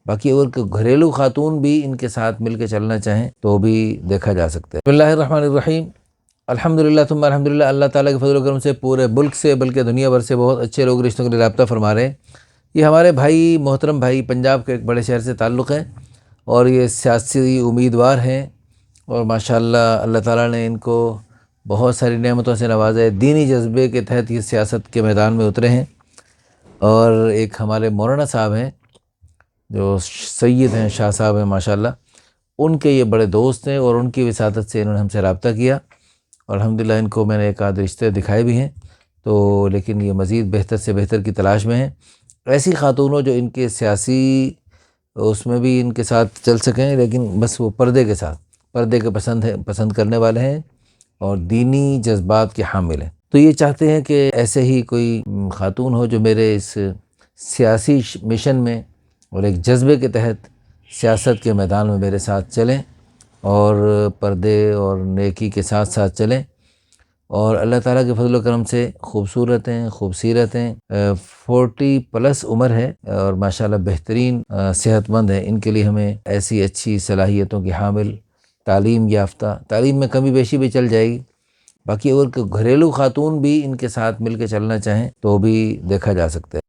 باقی اگر گھریلو خاتون بھی ان کے ساتھ مل کے چلنا چاہیں تو بھی دیکھا جا سکتا ہے۔ بسم اللہ الرحمن الرحیم، الحمدللہ ثم الحمدللہ، اللہ تعالیٰ کے فضل و کرم سے پورے ملک سے بلکہ دنیا بھر سے بہت اچھے لوگ رشتوں کے لیے رابطہ فرما رہے ہیں۔ یہ ہمارے بھائی، محترم بھائی، پنجاب کے ایک بڑے شہر سے تعلق ہیں اور یہ سیاسی امیدوار ہیں، اور ماشاءاللہ اللہ تعالیٰ نے ان کو بہت ساری نعمتوں سے نوازا ہے۔ دینی جذبے کے تحت یہ سیاست کے میدان میں اترے ہیں، اور ایک ہمارے مولانا صاحب ہیں جو سید ہیں، شاہ صاحب ہیں ماشاءاللہ، ان کے یہ بڑے دوست ہیں، اور ان کی وساطت سے انہوں نے ہم سے رابطہ کیا، اور الحمدللہ ان کو میں نے ایک آدھ رشتے دکھائے بھی ہیں، تو لیکن یہ مزید بہتر سے بہتر کی تلاش میں ہیں۔ ایسی خاتونوں جو ان کے سیاسی اس میں بھی ان کے ساتھ چل سکیں، لیکن بس وہ پردے کے ساتھ، پردے کے پسند کرنے والے ہیں اور دینی جذبات کے حامل ہیں۔ تو یہ چاہتے ہیں کہ ایسے ہی کوئی خاتون ہو جو میرے اس سیاسی مشن میں اور ایک جذبے کے تحت سیاست کے میدان میں میرے ساتھ چلیں، اور پردے اور نیکی کے ساتھ ساتھ چلیں، اور اللہ تعالیٰ کے فضل و کرم سے خوبصورت ہیں، خوبصیرت ہیں، 40+ عمر ہے، اور ماشاءاللہ بہترین صحت مند ہیں۔ ان کے لیے ہمیں ایسی اچھی صلاحیتوں کی حامل، تعلیم یافتہ، تعلیم میں کمی بیشی بھی چل جائے گی، باقی اگر گھریلو خاتون بھی ان کے ساتھ مل کے چلنا چاہیں تو بھی دیکھا جا سکتا ہے۔